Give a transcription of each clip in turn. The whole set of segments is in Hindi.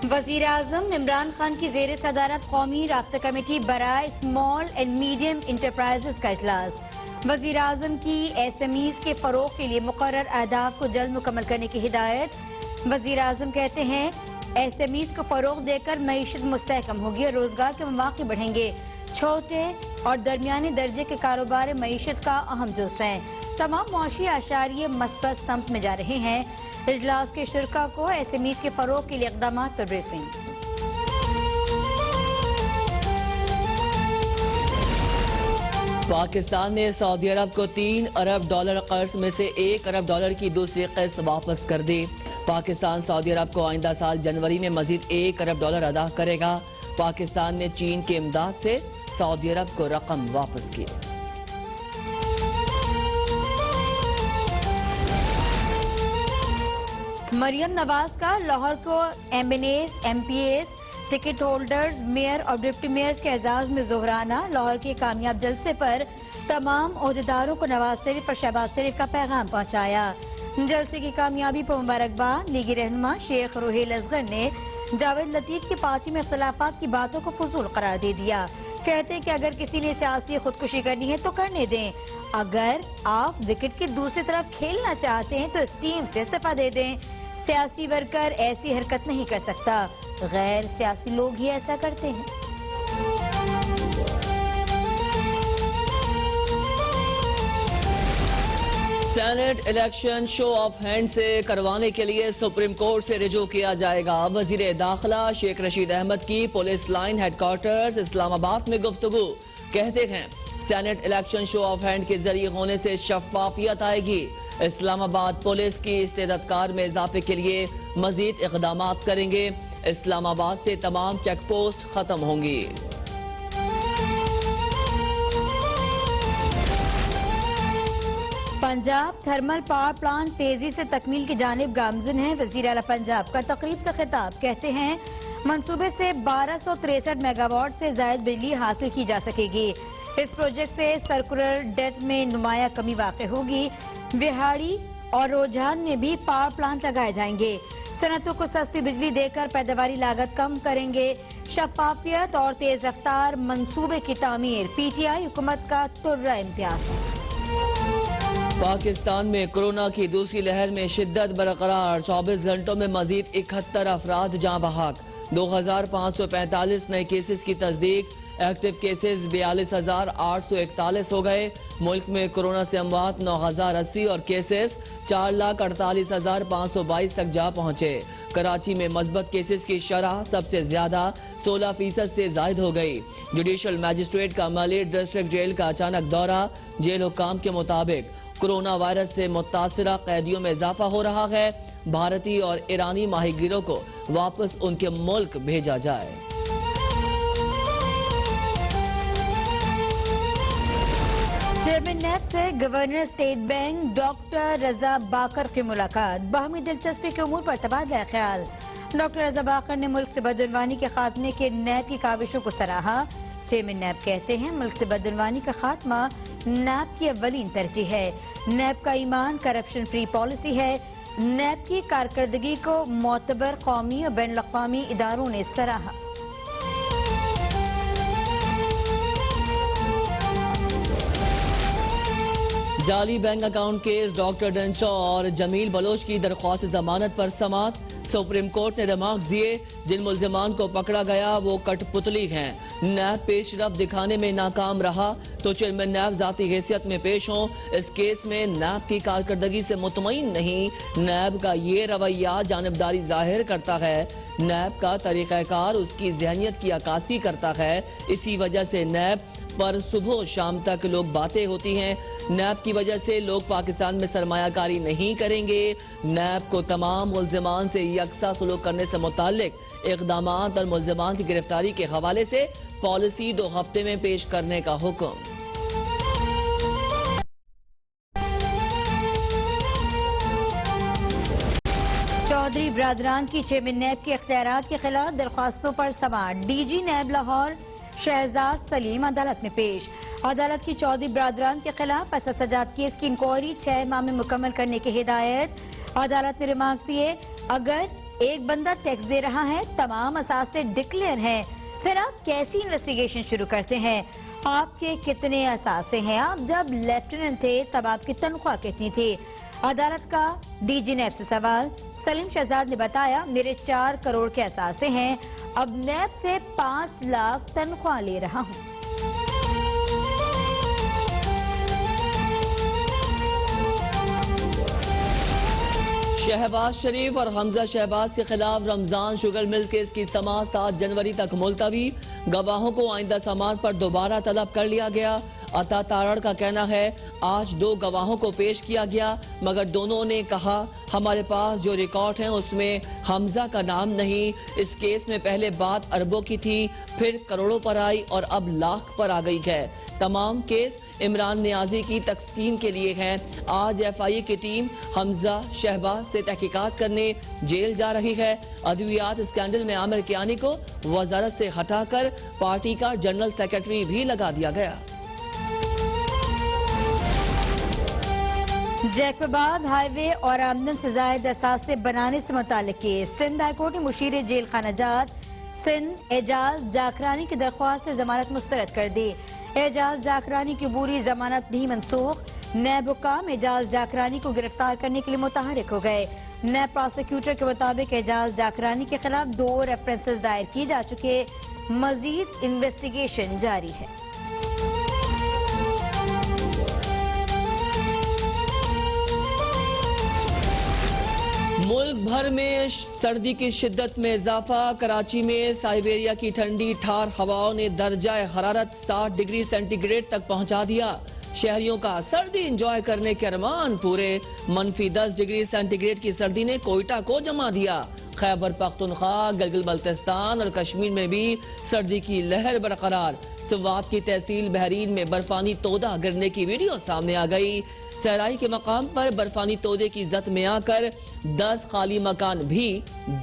वजीर आजम इमरान खान की जेर सदारत कौमी राब्ता कमेटी बराए स्मॉल एंड मीडियम इंटरप्राइजेस का इजलास। वजीर आजम की SMEs के फरोग के लिए मुकर्रर अहदाफ को जल्द मुकम्मल करने की हिदायत। वजीर आजम कहते हैं SMEs को फरोग देकर मईशत मुस्तहकम होगी और रोजगार के मौके बढ़ेंगे। छोटे और दरमियाने दर्जे के कारोबार मईशत का अहम जुज़ हैं। तमाम मुआशी आशारिये मस्बत सम्त में जा रहे हैं। इजलास के शुरका को SMEs के फरोग के लिए इक़दाम पर ब्रीफिंग। पाकिस्तान ने सऊदी अरब को $3 अरब कर्ज में से $1 अरब की दूसरी किस्त वापस कर दी। पाकिस्तान सऊदी अरब को आइंदा साल जनवरी में मजीद $1 अरब अदा करेगा। पाकिस्तान ने चीन के इमदाद से सऊदी अरब को रकम वापस की। मरियम नवाज का लाहौर को MNAs, MPAs, ticket holders, mayor और डिप्टी मेयर्स के एजाज में जोहराना। लाहौर के कामयाब जलसे पर तमाम ओहदेदारों को नवाज शरीफ और शहबाज शरीफ का पैगाम पहुंचाया। जलसे की कामयाबी पर मुबारकबाद। लीगी रहनुमा शेख रोहेल असगर ने जावेद लतीफ की पार्टी में इख्तलाफात की बातों को फजूल करार दे दिया। कहते हैं कि अगर किसी ने सियासी खुदकुशी करनी है तो करने दें। अगर आप विकेट की दूसरी तरफ खेलना चाहते हैं तो इस टीम से इस्तीफा दे दें। सियासी वर्कर ऐसी हरकत नहीं कर सकता, गैर सियासी लोग ही ऐसा करते हैं। Senate election show off hand से करवाने के लिए सुप्रीम कोर्ट से रिजू किया जाएगा। वजीर दाखिला शेख रशीद अहमद की पुलिस लाइन हेडक्वार्टर्स इस्लामाबाद में गुफ्तगू। कहते हैं senate election show off hand के जरिए होने से शफाफियत आएगी। इस्लामाबाद पुलिस की इस्तेदादकार में इजाफे के लिए मजीद इक़दाम करेंगे। इस्लामाबाद से तमाम चेक पोस्ट खत्म होंगी। पंजाब थर्मल पावर प्लांट तेजी से तकमील की जानिब गामजिन है। वजीर आला पंजाब का तकरीब से खिताब। कहते हैं मंसूबे से 1263 मेगावाट से ज्यादा बिजली हासिल की जा सकेगी। इस प्रोजेक्ट से सर्कुलर डेथ में नुमाया कमी वाक़ई होगी। बिहाड़ी और रोजान में भी पावर प्लांट लगाए जाएंगे। सनतों को सस्ती बिजली देकर पैदावारी लागत कम करेंगे। शफाफियत और तेज रफ्तार मंसूबे की तामीर PTI हुकूमत का तुर्रा इम्तियाज है। पाकिस्तान में कोरोना की दूसरी लहर में शिद्दत बरकरार। 24 घंटों में मजीद 71 अफराद जाँ बहक। 2545 नए केसेस की तस्दीक। एक्टिव केसेस 42,841 हो गए। मुल्क में कोरोना से अमवात 9,080 और केसेस 4,48,522 तक जा पहुंचे। कराची में मस्बत केसेस की शरह सबसे ज्यादा 16% से जायद हो गई। जुडिशल मैजिस्ट्रेट का मली डिस्ट्रिक्ट जेल का अचानक दौरा। जेल हुकाम के मुताबिक कोरोना वायरस से मुतासिरा कैदियों में इजाफा हो रहा है। भारतीय और ईरानी माहीगीरों को वापस उनके मुल्क भेजा जाए। चेयरमैन नैब से गवर्नर स्टेट बैंक डॉक्टर रजा बाकर की मुलाकात। बाहमी दिलचस्पी के उमूर पर तबादला ख्याल। डॉक्टर रजा बाकर ने मुल्क से बदउनवानी के खात्मे के नैब की काविशों को सराहा। चेयरमैन नैब कहते हैं मुल्क से बदउनवानी का खात्मा नैब की अव्वलीन तरजीह है। नैब का ईमान करप्शन फ्री पॉलिसी है। नैब की कारकर्दगी को मोतबर कौमी और बैन अवी इदारों ने सराहा। जाली बैंक अकाउंट केस डॉक्टर डंचो और जमील बलोच की दरख्वास्त जमानत पर समात। सुप्रीम कोर्ट ने रिमार्क्स दिए जिन मुल्जिमान को पकड़ा गया वो कठपुतली हैं। नैब पेशरफ दिखाने में नाकाम रहा तो चेयरमैन नैब जाती हैसियत में पेश हों। इस केस में नैब की कारकर्दगी से मुतमईन नहीं। नैब का ये रवैया जानिबदारी जाहिर करता है। नैब का तरीक़ाकार उसकी जहनियत की अक्कासी करता है। इसी वजह से नैब पर सुबह शाम तक लोग बातें होती हैं। नैब की वजह से लोग पाकिस्तान में सरमायाकारी नहीं करेंगे। नैब को तमाम मुल्जिमान से यकसा सलूक करने से मुताल्लिक इक़दाम और मुल्जिमान की गिरफ्तारी के हवाले से पॉलिसी 2 हफ्ते में पेश करने का हुक्म। चौधरी बरादरान की चेयरमैन नैब के इख्तियारात के खिलाफ दरख्वास्तों पर समाअत। DG नैब लाहौर शहजाद सलीम अदालत में पेश। अदालत की चौधरी बरादरान के खिलाफ असद सजाद केस की इंक्वायरी 6 माह में मुकम्मल करने की हिदायत। अदालत ने रिमार्क्स दिए अगर एक बंदा टैक्स दे रहा है, तमाम असासे डिक्लेयर हैं, फिर आप कैसी इन्वेस्टिगेशन शुरू करते हैं? आपके कितने असासे हैं? आप जब लेफ्टिनेंट थे तब आपकी तनख्वाह कितनी थी? अदालत का डीजी नैब से सवाल। सलीम शहजाद ने बताया, मेरे 4 करोड़ के असासे हैं, अब नैब से 5 लाख तनख्वाह ले रहा हूँ। शहबाज शरीफ और हमजा शहबाज के खिलाफ रमजान शुगर मिल केस की समाअत 7 जनवरी तक मुलतवी। गवाहों को आइंदा समाअत पर दोबारा तलब कर लिया गया। अता तारड़ का कहना है, आज 2 गवाहों को पेश किया गया, मगर दोनों ने कहा हमारे पास जो रिकॉर्ड हैं उसमें हमजा का नाम नहीं। इस केस में पहले बात अरबों की थी, फिर करोड़ों पर आई और अब लाख पर आ गई है। तमाम केस इमरान नियाजी की तस्कीन के लिए हैं। आज FIA की टीम हमजा शहबाज से तहकीकात करने जेल जा रही है। अद्वियात स्कैंडल में आमिर कियानी को वजारत से हटाकर पार्टी का जनरल सेक्रेटरी भी लगा दिया गया। जैकबाबाद हाईवे और आमदन से जायद असासे बनाने से मुताल्लिक केस। सिंध हाईकोर्ट ने मुशीर जेल खानाजात सिंध एजाज जाकरानी की दरख्वास्त जमानत मुस्तरद कर दी। एजाज जाकरानी की पूरी जमानत भी मनसूख। नैब हुक्काम एजाज जाकरानी को गिरफ्तार करने के लिए मुतहरिक हो गए। नैब प्रोसिक्यूटर के मुताबिक एजाज जाकरानी के खिलाफ 2 रेफरेंसेस दायर किए जा चुके, मजीद इन्वेस्टिगेशन जारी है। मुल्क भर में सर्दी की शिद्दत में इजाफा। कराची में साइबेरिया की ठंडी ठार हवाओं ने दर्जा हरारत 60 डिग्री सेंटीग्रेड तक पहुंचा दिया। शहरियों का सर्दी इंजॉय करने के अरमान पूरे। -10 डिग्री सेंटीग्रेड की सर्दी ने कोयटा को जमा दिया। खैबर पख्तूनख्वा, गिलगित बल्तिस्तान और कश्मीर में भी सर्दी की लहर बरकरार। सवात की तहसील बहरीन में बर्फानी तोदा गिरने की वीडियो सामने आ गई। सहराई के मकाम पर बर्फानी तोदे की जद में आकर 10 खाली मकान भी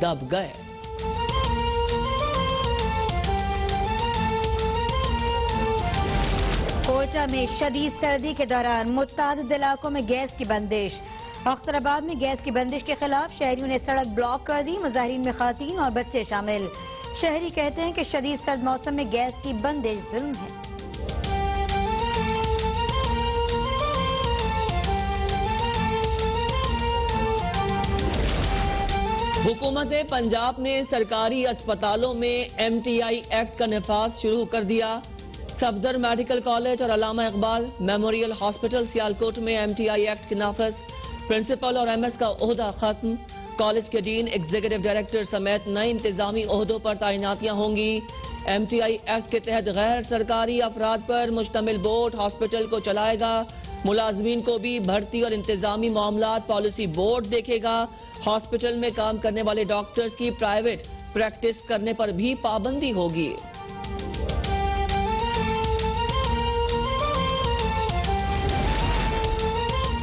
दब गए। कोयटा में शदीद सर्दी के दौरान मुत्तादिद इलाकों में गैस की बंदिश। अख्तराबाद में गैस की बंदिश के खिलाफ शहरियों ने सड़क ब्लॉक कर दी। मुजाहिरीन में खातीन और बच्चे शामिल। शहरी कहते हैं कि शदीद सर्द मौसम में गैस की बंदिश जुल्म है। हुकूमत पंजाब ने सरकारी अस्पतालों में MTI एक्ट का नफाज शुरू कर दिया। सफदर मेडिकल कॉलेज और अल्लामा इकबाल मेमोरियल हॉस्पिटल सियालकोट में MTI एक्ट के नाफज। प्रिंसिपल और MS का ओहदा खत्म। कॉलेज के डीन, एग्जीक्यूटिव डायरेक्टर समेत नए इंतजामी ओहदों पर तैनातियां होंगी। MTI एक्ट के तहत गैर सरकारी अफराद पर मुश्तमिल बोर्ड हॉस्पिटल को चलाएगा। मुलाजमीन को भी भर्ती और इंतजामी मामलात पॉलिसी बोर्ड देखेगा। हॉस्पिटल में काम करने वाले डॉक्टर्स की प्राइवेट प्रैक्टिस करने पर भी पाबंदी होगी।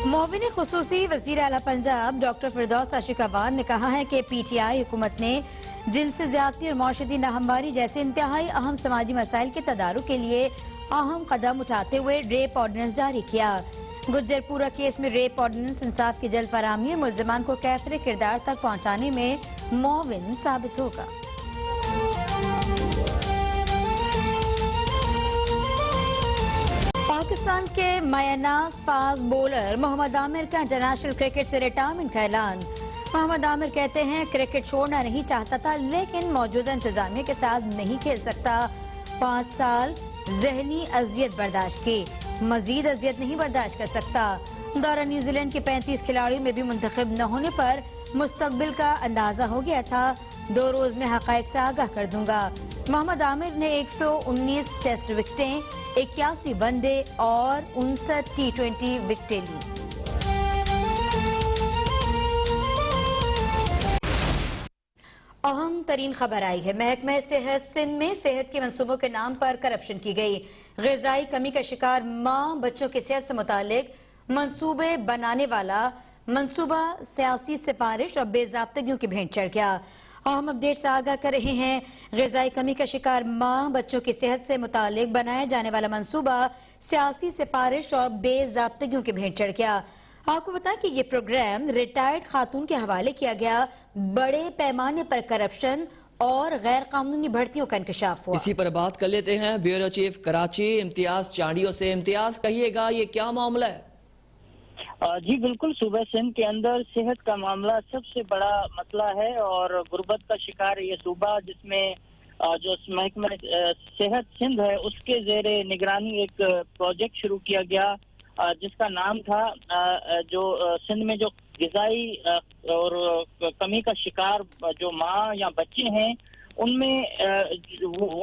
मोविन खुसूसी वज़ीर आला पंजाब डॉक्टर फिरदौस आशिकावान ने कहा है कि PTI हुकूमत ने जिनसे ज्यादती और मौशती नाहमवारी जैसे इंतहाई अहम समाजी मसाइल के तदारुक के लिए अहम कदम उठाते हुए रेप ऑर्डिनेंस जारी किया। गुज्जरपुरा केस में रेप ऑर्डिनेंस इंसाफ की जल्द फराहमी और मुल्जिमान को कैफरे किरदार तक पहुंचाने में मुआविन साबित होगा। पाकिस्तान के मायनाज फास्ट बॉलर मोहम्मद आमिर का इंटरनेशनल क्रिकेट से रिटायरमेंट का ऐलान। मोहम्मद आमिर कहते हैं, क्रिकेट छोड़ना नहीं चाहता था लेकिन मौजूदा इंतजामिया के साथ नहीं खेल सकता। 5 साल जहनी अजियत बर्दाश्त की, मजीद अजियत नहीं बर्दाश्त कर सकता। दौरा न्यूजीलैंड के 35 खिलाड़ियों में भी मुंतखब न होने पर मुस्तकबिल का अंदाजा हो गया था। 2 रोज में हकायक से आगाह कर दूंगा। मोहम्मद आमिर ने 119 टेस्ट विकेटें, 81 वनडे और 59 T20 विकेटें ली। अहम तरीन खबर आई है। महकमा सेहत सिंध में सेहत के मंसूबों के नाम पर करप्शन की गई। ग़िज़ाई कमी का शिकार माँ बच्चों की सेहत से मुतालिक मंसूबे बनाने वाला मंसूबा सियासी सिफारिश और बेज़ाब्तगियों की भेंट चढ़ गया। अहम अपडेट से आगाह कर रहे हैं, ग़िज़ाई कमी का शिकार माँ बच्चों की सेहत से मुतालिक बनाया जाने वाला मंसूबा सियासी सिफारिश और बेज़ाब्तगियों की भेंट चढ़ गया। आपको बताएं कि ये प्रोग्राम रिटायर्ड खातून के हवाले किया गया। बड़े पैमाने पर करप्शन और गैर कानूनी भर्तियों का इंकशाफ हुआ। इसी पर बात कर लेते हैं ब्यूरो चीफ कराची इम्तियाज चांडियों से। इम्तियाज, कहिएगा ये क्या मामला है? जी बिल्कुल, सूबे सिंध के अंदर सेहत का मामला सबसे बड़ा मसला है और गुर्बत का शिकार ये सूबा, जिसमें जो महकमा सेहत सिंध है उसके जेरे निगरानी एक प्रोजेक्ट शुरू किया गया जिसका नाम था जो सिंध में जो गिजाई और कमी का शिकार जो माँ या बच्चे हैं उनमें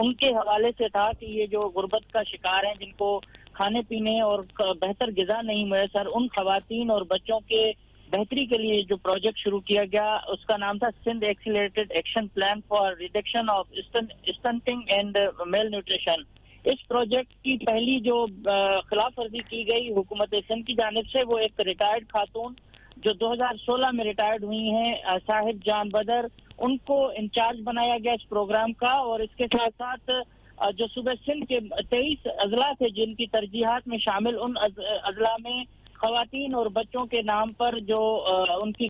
उनके हवाले से था कि ये जो गुर्बत का शिकार हैं जिनको खाने पीने और बेहतर गिजा नहीं मैसर, उन खवातीन और बच्चों के बेहतरी के लिए जो प्रोजेक्ट शुरू किया गया उसका नाम था Sindh accelerated action plan for reduction of stunting and malnutrition. इस प्रोजेक्ट की पहली जो खिलाफ वर्जी की गई हुकूमत सिंध की जानिब से, वो एक रिटायर्ड खातून जो 2016 में रिटायर्ड हुई हैं साहिब जान बदर, उनको इंचार्ज बनाया गया इस प्रोग्राम का। और इसके साथ साथ जो सूबे सिंध के 23 अजला थे जिनकी तरजीहात में शामिल, उन अजला में खवातीन और बच्चों के नाम पर जो उनकी